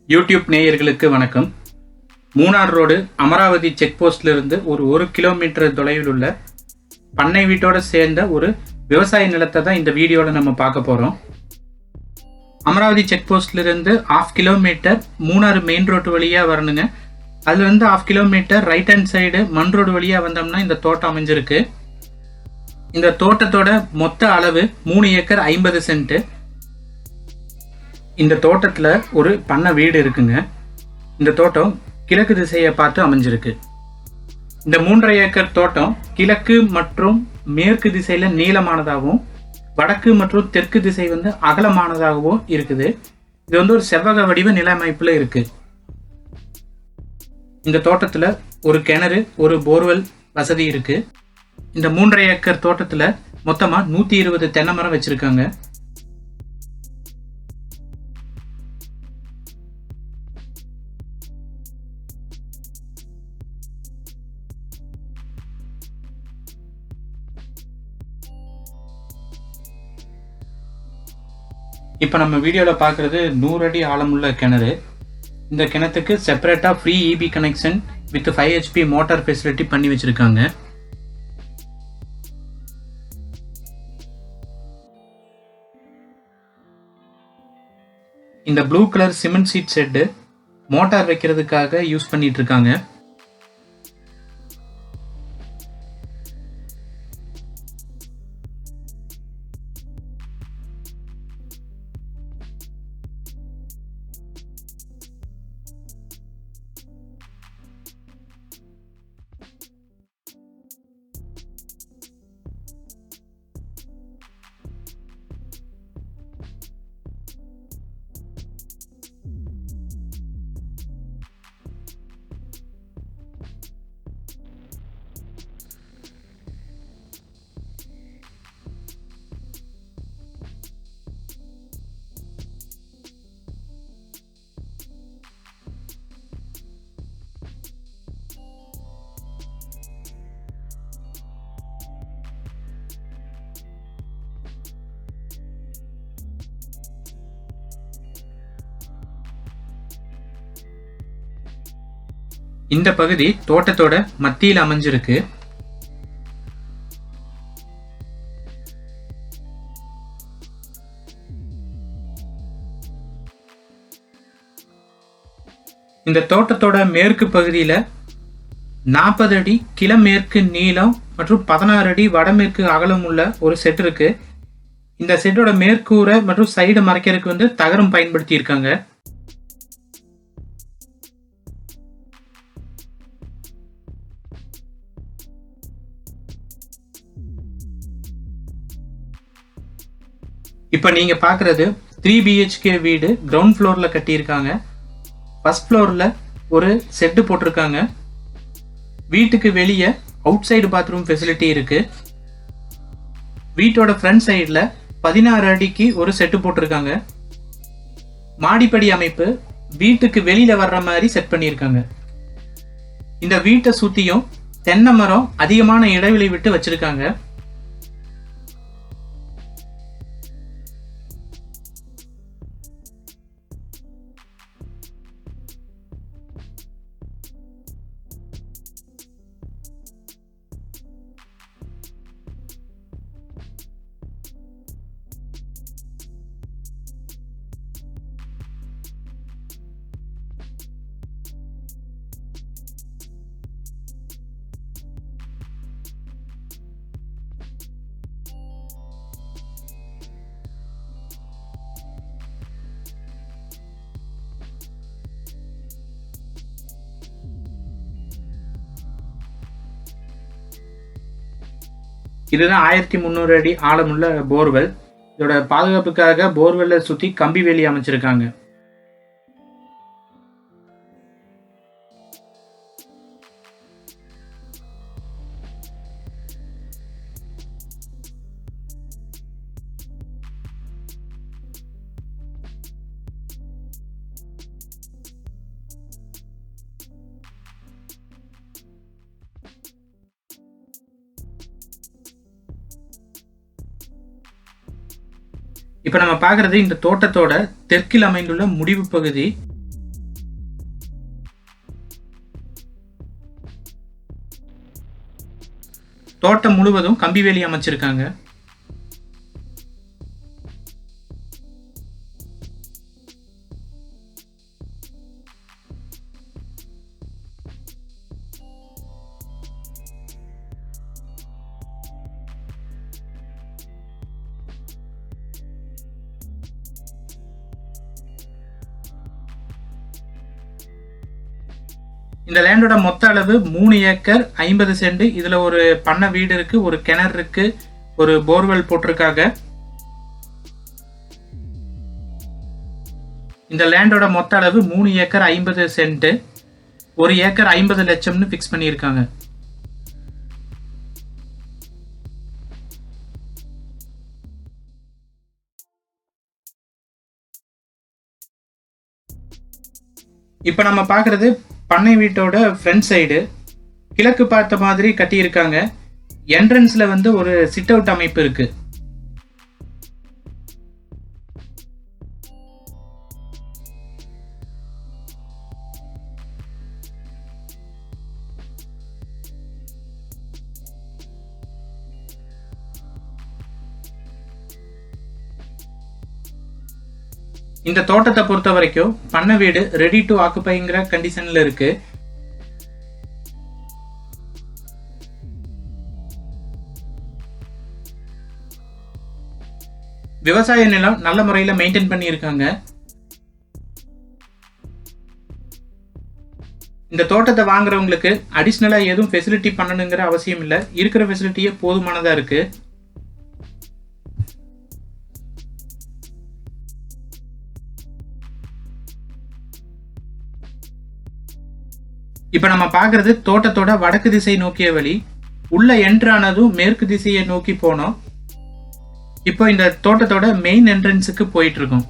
YouTube நேயர்களுக்கு வணக்கம். Munnar road Amaravathi check போஸ்ட்லேருந்து ஒரு கிலோமீட்டர் தொலைவில் உள்ள பண்ணை வீட்டோடு சேர்ந்த ஒரு விவசாய நிலத்தை தான் இந்த வீடியோவில் நம்ம பார்க்க போகிறோம். அமராவதி செக் போஸ்ட்லேருந்து 1/2 கிலோமீட்டர் மூணார் மெயின் ரோடு வழியாக வரணுங்க. அதுலேருந்து 1/2 கிலோமீட்டர் ரைட் ஹேண்ட் சைடு மண் ரோடு வழியாக வந்தோம்னா இந்த தோட்டம் அமைஞ்சிருக்கு. இந்த தோட்டத்தோட மொத்த அளவு 3 ஏக்கர் 50 சென்ட். இந்த தோட்டத்தில் ஒரு பண்ணை வீடு இருக்குங்க. இந்த தோட்டம் கிழக்கு திசையை பார்த்து அமைஞ்சிருக்கு. இந்த 3.5 ஏக்கர் தோட்டம் கிழக்கு மற்றும் மேற்கு திசையில நீளமானதாகவும் வடக்கு மற்றும் தெற்கு திசை அகலமானதாகவும் இருக்குது. இது ஒரு செவ்வக வடிவ நில அமைப்புல இருக்கு. இந்த தோட்டத்துல ஒரு கிணறு, ஒரு போர்வெல் வசதி இருக்கு. இந்த 3.5 ஏக்கர் தோட்டத்துல மொத்தமா 120 தென்னை மரம் வச்சிருக்காங்க. இப்போ நம்ம வீடியோவில் பார்க்குறது 100 அடி ஆழமுள்ள கிணறு. இந்த கிணத்துக்கு செப்பரேட்டாக free EB connection with 5 HP motor facility பண்ணி வச்சுருக்காங்க. இந்த blue colour cement sheet shed motor வைக்கிறதுக்காக யூஸ் பண்ணிட்டு இருக்காங்க. இந்த பகுதி தோட்டத்தோட மத்தியில் அமைஞ்சிருக்கு. இந்த தோட்டத்தோட மேற்கு பகுதியில 40 அடி கிழமேற்கு நீளம் மற்றும் 16 அடி வடமேற்கு அகலம் உள்ள ஒரு செட் இருக்கு. இந்த செட்டோட மேற்கூரை மற்றும் சைடு மறைக்கிறதுக்கு தகரம் பயன்படுத்தி இருக்காங்க. இப்போ நீங்க பார்க்குறது 3 BHK வீடு கிரவுண்ட் ஃப்ளோர்ல கட்டியிருக்காங்க. ஃபர்ஸ்ட் ஃப்ளோர்ல ஒரு செட்டு போட்டிருக்காங்க. வீட்டுக்கு வெளியே அவுட் சைடு பாத்ரூம் ஃபெசிலிட்டி இருக்கு. வீட்டோட ஃப்ரண்ட் சைடில் 16 அடிக்கு ஒரு செட்டு போட்டிருக்காங்க. மாடிப்படி அமைப்பு வீட்டுக்கு வெளியில வர்ற மாதிரி செட் பண்ணியிருக்காங்க. இந்த வீட்டை சுத்தியும் தென்னை மரம் அதிகமான இடைவெளி விட்டு வச்சிருக்காங்க. இதுதான் 1300 அடி ஆழமுள்ள போர்வெல். இதோட பாதுகாப்புக்காக போர்வெல்லை சுத்தி கம்பி வேலி அமைச்சிருக்காங்க. இப்போ நம்ம பார்க்குறது இந்த தோட்டத்தோட தெற்கில் அமைந்துள்ள முடிவு பகுதி. தோட்டம் முழுவதும் கம்பி வேலி அமைச்சிருக்காங்க. இந்த லேண்டோட மொத்த அளவு 3 ஏக்கர் 50 சென்ட். இதுல ஒரு பண்ணை வீடு இருக்கு, ஒரு கிணறு இருக்கு, ஒரு போர்வெல் போட்டிருக்காங்க. இந்த லேண்டோட மொத்த அளவு 3 ஏக்கர் 50 சென்ட். 1 ஏக்கர் 50 லட்சம்னு பிக்ஸ் பண்ணியிருக்காங்க. இப்போ நம்ம பார்க்குறது பண்ணை வீட்டோட ஃப்ரண்ட் சைடு. கிழக்கு பார்த்த மாதிரி கட்டியிருக்காங்க. என்ட்ரன்ஸில் வந்து ஒரு சிட் அவுட் அமைப்பு இருக்கு. இந்த தோட்டத்தை பொறுத்த வரைக்கும் பண்ணை வீடு ரெடி டு ஆக்குபைங்கிற கண்டிஷன்ல இருக்கு. விவசாய நிலம் நல்ல முறையில் மெயின்டைன் பண்ணி இருக்காங்க. இந்த தோட்டத்தை வாங்குறவங்களுக்கு அடிஷ்னலா எதுவும் ஃபெசிலிட்டி பண்ணணுங்கிற அவசியம் இல்லை. இருக்கிற ஃபெசிலிட்டியே போதுமானதா இருக்கு. இப்ப நம்ம பாக்குறது தோட்டத்தோட வடக்கு திசை நோக்கிய வழி. உள்ள என்ட்ரானதும் மேற்கு திசையை நோக்கி போனோம். இப்போ இந்த தோட்டத்தோட மெயின் என்ட்ரன்ஸுக்கு போயிட்டு இருக்கோம்.